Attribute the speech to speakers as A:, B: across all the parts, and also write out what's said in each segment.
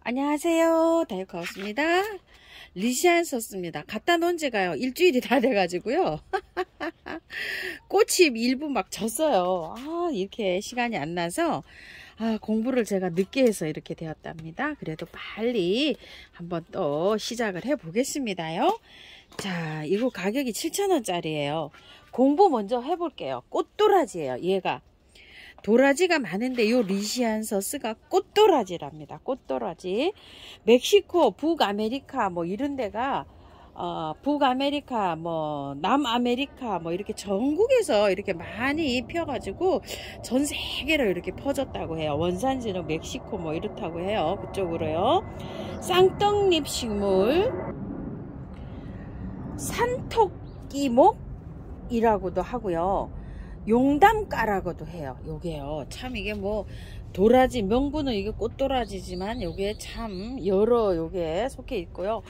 A: 안녕하세요. 다이어트하우스입니다. 리시안 소스입니다. 갖다 놓은 지가요 일주일이 다 돼가지고요. 꽃이 일부 막 졌어요. 이렇게 시간이 안 나서 공부를 제가 늦게 해서 이렇게 되었답니다. 그래도 빨리 한번 또 시작을 해 보겠습니다요. 자, 이거 가격이 7,000원짜리예요. 공부 먼저 해볼게요. 꽃도라지예요. 얘가 도라지가 많은데 요 리시안 서스가 꽃도라지랍니다. 꽃도라지. 멕시코, 북아메리카 뭐 이런 데가 북아메리카 뭐 남아메리카 뭐 이렇게 전국에서 이렇게 많이 펴가지고 전 세계로 이렇게 퍼졌다고 해요. 원산지는 멕시코 뭐 이렇다고 해요. 그쪽으로요. 쌍떡잎 식물 산토끼목이라고도 하고요. 용담가라고도 해요. 요게요. 참 이게 뭐 도라지 명분은 이게 꽃도라지지만 요게 참 여러 요게 속해 있고요.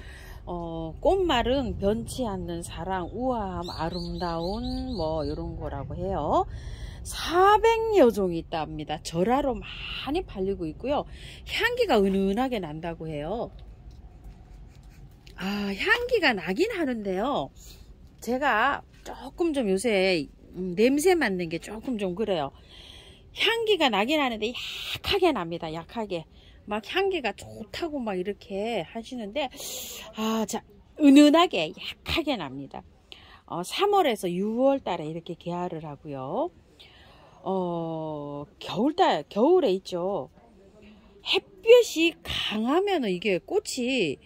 A: 꽃말은 변치 않는 사랑, 우아함, 아름다운 뭐 이런 거라고 해요. 400여 종이 있답니다. 절하로 많이 팔리고 있고요. 향기가 은은하게 난다고 해요. 향기가 나긴 하는데요. 제가 조금 좀 요새 냄새 맡는 게 조금 좀 그래요. 향기가 나긴 하는데 약하게 납니다. 약하게. 막 향기가 좋다고 막 이렇게 하시는데 자, 은은하게 약하게 납니다. 3월에서 6월 달에 이렇게 개화를 하고요. 겨울에 있죠. 햇볕이 강하면 이게 꽃이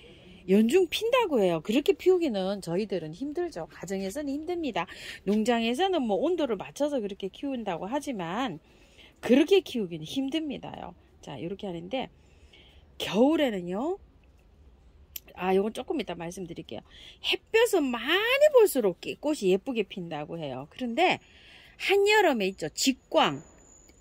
A: 연중 핀다고 해요. 그렇게 피우기는 저희들은 힘들죠. 가정에서는 힘듭니다. 농장에서는 뭐 온도를 맞춰서 그렇게 키운다고 하지만 그렇게 키우기는 힘듭니다요. 자, 이렇게 하는데 겨울에는요. 이건 조금 이따 말씀드릴게요. 햇볕은 많이 볼수록 꽃이 예쁘게 핀다고 해요. 그런데 한여름에 있죠. 직광.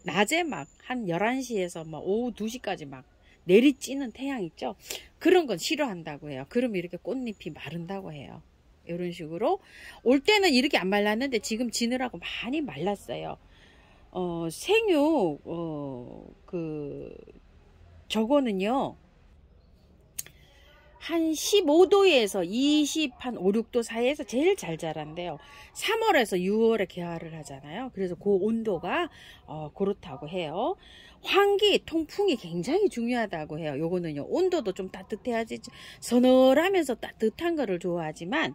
A: 낮에 막 한 11시에서 막 오후 2시까지 막 내리찌는 태양 있죠. 그런 건 싫어한다고 해요. 그러면 이렇게 꽃잎이 마른다고 해요. 이런 식으로 올 때는 이렇게 안 말랐는데 지금 지느라고 많이 말랐어요. 생육 저거는요 한 15도에서 20, 5, 6도 사이에서 제일 잘 자란대요. 3월에서 6월에 개화를 하잖아요. 그래서 그 온도가 그렇다고 해요. 환기, 통풍이 굉장히 중요하다고 해요. 요거는요. 온도도 좀 따뜻해야지 서늘하면서 따뜻한 거를 좋아하지만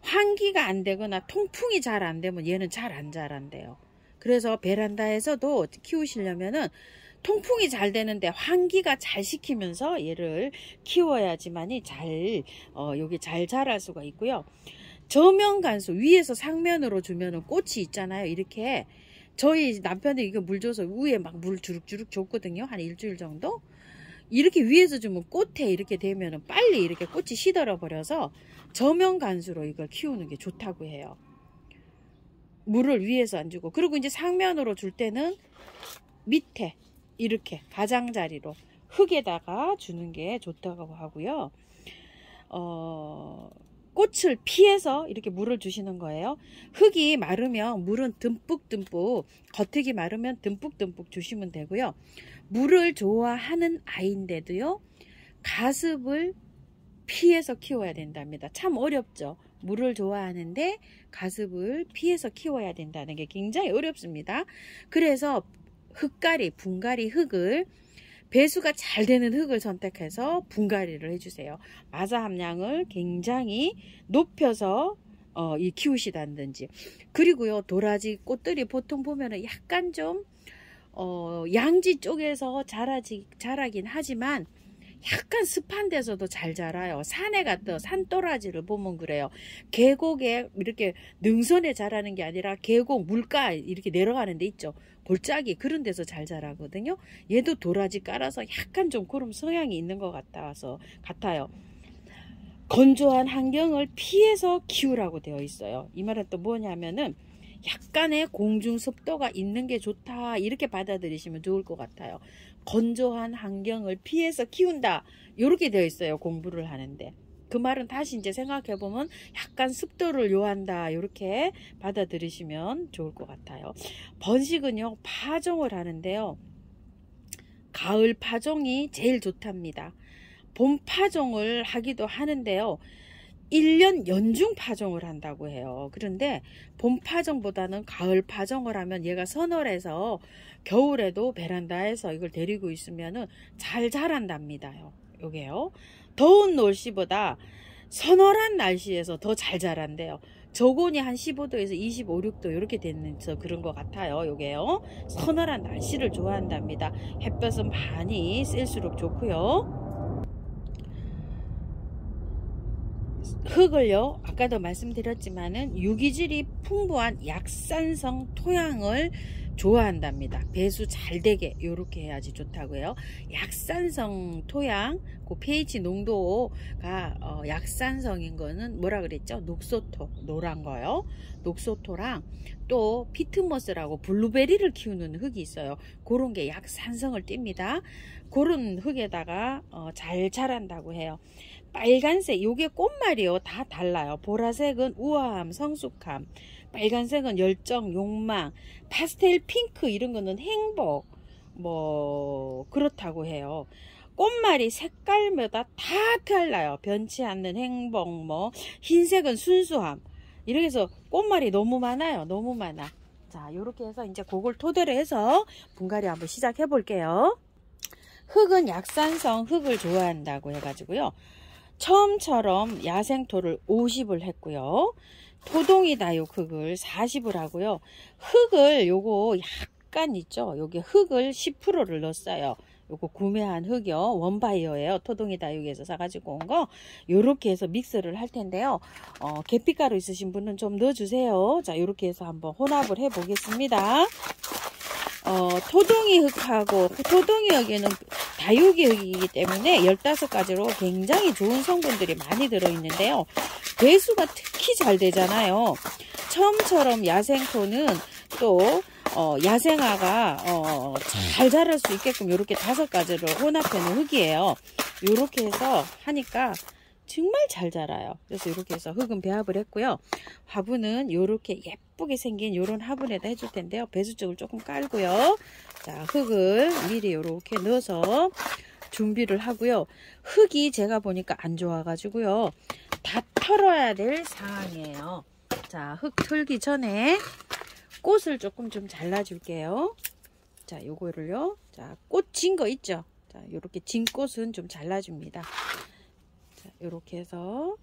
A: 환기가 안 되거나 통풍이 잘 안 되면 얘는 잘 안 자란대요. 그래서 베란다에서도 키우시려면은 통풍이 잘 되는데 환기가 잘 시키면서 얘를 키워야지만이 여기 잘 자랄 수가 있고요. 저면 간수 위에서 상면으로 주면은 꽃이 있잖아요. 이렇게 저희 남편이 이거 물 줘서 위에 막 물 주룩주룩 줬거든요. 한 일주일 정도. 이렇게 위에서 주면 꽃에 이렇게 되면은 빨리 이렇게 꽃이 시들어 버려서 저면 간수로 이걸 키우는 게 좋다고 해요. 물을 위에서 안 주고. 그리고 이제 상면으로 줄 때는 밑에 이렇게 가장자리로 흙에다가 주는 게 좋다고 하고요. 꽃을 피해서 이렇게 물을 주시는 거예요. 흙이 마르면 물은 듬뿍듬뿍, 겉흙이 마르면 듬뿍듬뿍 주시면 되고요. 물을 좋아하는 아이인데도요, 가습을 피해서 키워야 된답니다. 참 어렵죠. 물을 좋아하는데 가습을 피해서 키워야 된다는 게 굉장히 어렵습니다. 그래서 흙가리, 분갈이 흙을 배수가 잘 되는 흙을 선택해서 분갈이를 해주세요. 마사 함량을 굉장히 높여서 키우시다든지. 그리고요, 도라지 꽃들이 보통 보면은 약간 좀 양지 쪽에서 자라긴 하지만 약간 습한 데서도 잘 자라요. 산에 갔다 산도라지를 보면 그래요. 계곡에 이렇게 능선에 자라는 게 아니라 계곡 물가 이렇게 내려가는 데 있죠. 골짜기 그런 데서 잘 자라거든요. 얘도 도라지 깔아서 약간 좀 그런 성향이 있는 것 같아요. 건조한 환경을 피해서 키우라고 되어 있어요. 이 말은 또 뭐냐면은 약간의 공중 습도가 있는 게 좋다 이렇게 받아들이시면 좋을 것 같아요. 건조한 환경을 피해서 키운다 이렇게 되어 있어요. 공부를 하는데 그 말은 다시 이제 생각해 보면 약간 습도를 요한다 이렇게 받아들이시면 좋을 것 같아요. 번식은요 파종을 하는데요. 가을 파종이 제일 좋답니다. 봄 파종을 하기도 하는데요. 1년 연중 파종을 한다고 해요. 그런데 봄 파종보다는 가을 파종을 하면 얘가 서늘해서 겨울에도 베란다에서 이걸 데리고 있으면 잘 자란답니다요. 요게요. 더운 날씨보다 서늘한 날씨에서 더 잘 자란대요. 저온이 한 15도에서 25, 6도 이렇게 되면서 그런 것 같아요. 요게요. 서늘한 날씨를 좋아한답니다. 햇볕은 많이 셀수록 좋고요. 흙을요, 아까도 말씀드렸지만은 유기질이 풍부한 약산성 토양을 좋아한답니다. 배수 잘 되게 요렇게 해야지 좋다고요. 약산성 토양, 그 pH 농도가 약산성인 거는 뭐라 그랬죠? 녹소토, 노란 거요. 녹소토랑 또 피트모스라고 블루베리를 키우는 흙이 있어요. 그런 게 약산성을 띱니다. 그런 흙에다가 잘 자란다고 해요. 빨간색, 요게 꽃말이요. 다 달라요. 보라색은 우아함, 성숙함, 빨간색은 열정, 욕망, 파스텔 핑크 이런 거는 행복, 뭐 그렇다고 해요. 꽃말이 색깔마다 다 달라요. 변치 않는 행복, 뭐 흰색은 순수함. 이렇게 해서 꽃말이 너무 많아요. 너무 많아. 자, 요렇게 해서 이제 그걸 토대로 해서 분갈이 한번 시작해 볼게요. 흙은 약산성 흙을 좋아한다고 해가지고요. 처음처럼 야생토를 50을 했고요. 토동이 다육 흙을 40을 하고요. 흙을 요거 약간 있죠. 여기 흙을 10%를 넣었어요. 요거 구매한 흙이요. 원바이어예요. 토동이 다육에서 사가지고 온 거. 요렇게 해서 믹스를 할 텐데요. 계피가루 있으신 분은 좀 넣어주세요. 자, 요렇게 해서 한번 혼합을 해 보겠습니다. 토동이 흙하고 토동이 흙에는 다육이 흙이기 때문에 15가지로 굉장히 좋은 성분들이 많이 들어있는데요. 배수가 특히 잘 되잖아요. 처음처럼 야생토는 또 야생화가 잘 자랄 수 있게끔 이렇게 5가지를 혼합해 놓은 흙이에요. 이렇게 해서 하니까 정말 잘 자라요. 그래서 이렇게 해서 흙은 배합을 했고요. 화분은 이렇게 예쁘게 생긴 이런 화분에다 해줄 텐데요. 배수쪽을 조금 깔고요. 자, 흙을 미리 이렇게 넣어서 준비를 하고요. 흙이 제가 보니까 안 좋아가지고요. 다 털어야 될 상황이에요. 자, 흙 털기 전에 꽃을 조금 좀 잘라줄게요. 자, 요거를요. 자, 꽃 진 거 있죠? 자, 요렇게 진 꽃은 좀 잘라줍니다. 자, 요렇게 해서.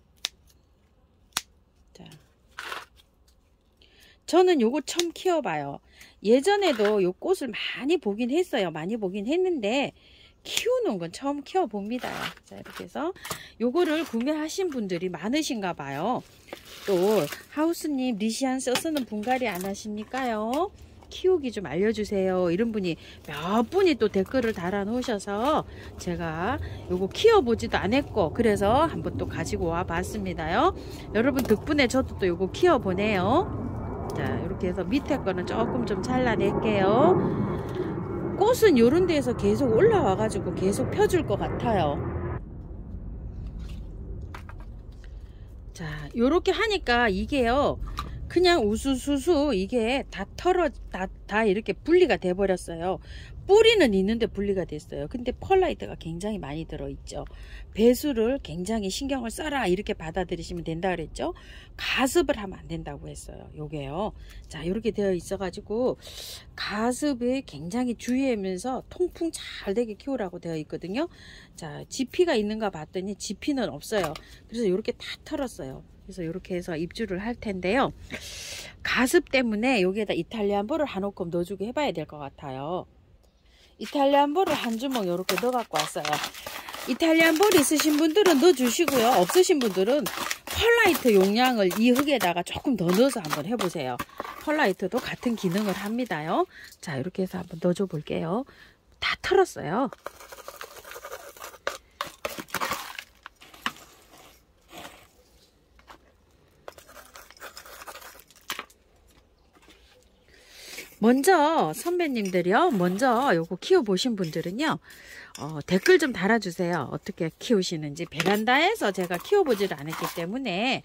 A: 자. 저는 요거 처음 키워봐요. 예전에도 요 꽃을 많이 보긴 했어요. 많이 보긴 했는데, 키우는 건 처음 키워봅니다. 자, 이렇게 해서 요거를 구매하신 분들이 많으신가 봐요. 또 하우스님 리시안서 쓰는 분갈이 안 하십니까요? 키우기 좀 알려주세요. 이런 분이 몇 분이 또 댓글을 달아 놓으셔서 제가 요거 키워보지도 않았고 그래서 한번 또 가지고 와 봤습니다요. 여러분 덕분에 저도 또 요거 키워보네요. 자, 이렇게 해서 밑에 거는 조금 좀 잘라낼게요. 꽃은 요런 데에서 계속 올라와 가지고 계속 펴줄 것 같아요. 자, 요렇게 하니까 이게요, 그냥 우수수수 이게 다 다 이렇게 분리가 돼 버렸어요. 뿌리는 있는데 분리가 됐어요. 근데 펄라이트가 굉장히 많이 들어있죠. 배수를 굉장히 신경을 써라 이렇게 받아들이시면 된다 그랬죠. 가습을 하면 안 된다고 했어요. 요게요. 자, 이렇게 되어 있어 가지고 가습에 굉장히 주의하면서 통풍 잘 되게 키우라고 되어 있거든요. 자, 지피가 있는가 봤더니 지피는 없어요. 그래서 이렇게 다 털었어요. 그래서 이렇게 해서 입주를 할 텐데요. 가습 때문에 여기에다 이탈리안 볼을 한 움큼 넣어주고 해봐야 될 것 같아요. 이탈리안 볼을 한 주먹 이렇게 넣어 갖고 왔어요. 이탈리안 볼 있으신 분들은 넣어주시고요. 없으신 분들은 펄라이트 용량을 이 흙에다가 조금 더 넣어서 한번 해보세요. 펄라이트도 같은 기능을 합니다요. 자, 이렇게 해서 한번 넣어줘 볼게요. 다 털었어요. 먼저 선배님들이요, 먼저 요거 키워보신 분들은요, 댓글 좀 달아주세요. 어떻게 키우시는지. 베란다에서 제가 키워보지를 않았기 때문에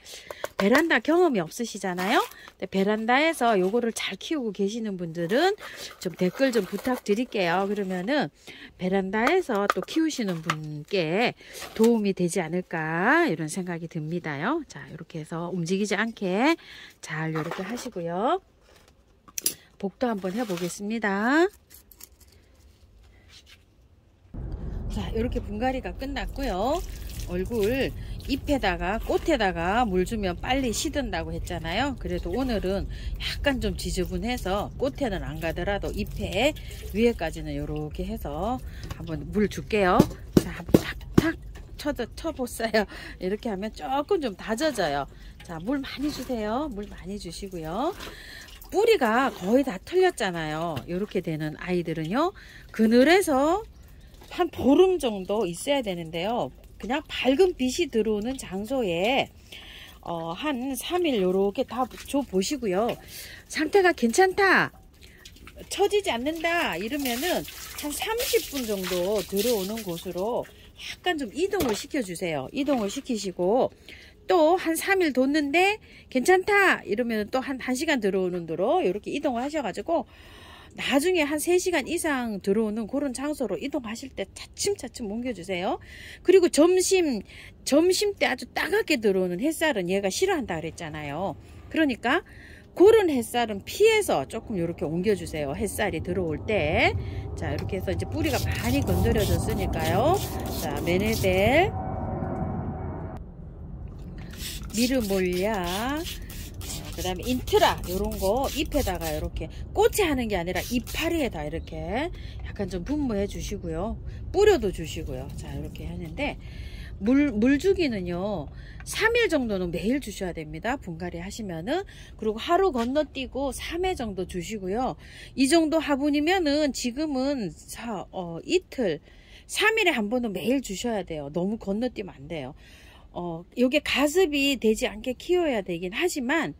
A: 베란다 경험이 없으시잖아요. 근데 베란다에서 요거를 잘 키우고 계시는 분들은 좀 댓글 좀 부탁드릴게요. 그러면은 베란다에서 또 키우시는 분께 도움이 되지 않을까 이런 생각이 듭니다요. 자, 이렇게 해서 움직이지 않게 잘 이렇게 하시고요. 복도 한번 해보겠습니다. 자, 이렇게 분갈이가 끝났고요. 얼굴 잎에다가 꽃에다가 물 주면 빨리 시든다고 했잖아요. 그래도 오늘은 약간 좀 지저분해서 꽃에는 안 가더라도 잎에 위에까지는 이렇게 해서 한번 물 줄게요. 자, 한번 탁탁 쳐보세요. 이렇게 하면 조금 좀 다져져요. 자, 물 많이 주세요. 물 많이 주시고요. 뿌리가 거의 다 털렸잖아요. 이렇게 되는 아이들은요, 그늘에서 한 보름 정도 있어야 되는데요. 그냥 밝은 빛이 들어오는 장소에 한 3일 요렇게 다 줘 보시고요. 상태가 괜찮다, 처지지 않는다 이러면은 한 30분 정도 들어오는 곳으로 약간 좀 이동을 시켜 주세요. 이동을 시키시고 또 한 3일 뒀는데 괜찮다 이러면 또 한 1시간 들어오는 대로 이렇게 이동을 하셔가지고 나중에 한 3시간 이상 들어오는 그런 장소로 이동하실 때 차츰차츰 옮겨주세요. 그리고 점심 때 아주 따갑게 들어오는 햇살은 얘가 싫어한다 그랬잖아요. 그러니까 그런 햇살은 피해서 조금 이렇게 옮겨주세요. 햇살이 들어올 때. 자, 이렇게 해서 이제 뿌리가 많이 건드려졌으니까요. 자, 메네델, 미르몰리아, 그 다음에 인트라 요런 거 잎에다가 이렇게 꽃에 하는 게 아니라 이파리에다 이렇게 약간 좀 분무해 주시고요. 뿌려도 주시고요. 자, 이렇게 하는데 물 주기는요 3일 정도는 매일 주셔야 됩니다. 분갈이 하시면은. 그리고 하루 건너뛰고 3회 정도 주시고요. 이 정도 화분이면은 지금은 이틀 3일에 한 번은 매일 주셔야 돼요. 너무 건너뛰면 안 돼요. 요게 가습이 되지 않게 키워야 되긴 하지만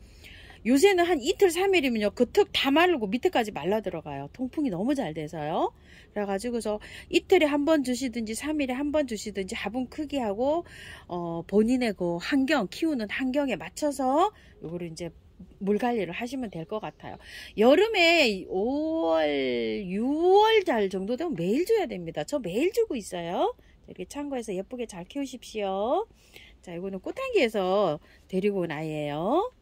A: 요새는 한 이틀 3일이면요 그 턱 다 마르고 밑에까지 말라 들어가요. 통풍이 너무 잘 돼서요. 그래가지고서 이틀에 한 번 주시든지 3일에 한 번 주시든지 화분 크기하고 본인의 그 환경, 키우는 환경에 맞춰서 요거를 이제 물 관리를 하시면 될 것 같아요. 여름에 5월 6월 달 정도 되면 매일 줘야 됩니다. 저 매일 주고 있어요. 이렇게 참고해서 예쁘게 잘 키우십시오. 자, 이거는 꽃향기에서 데리고 온 아이예요.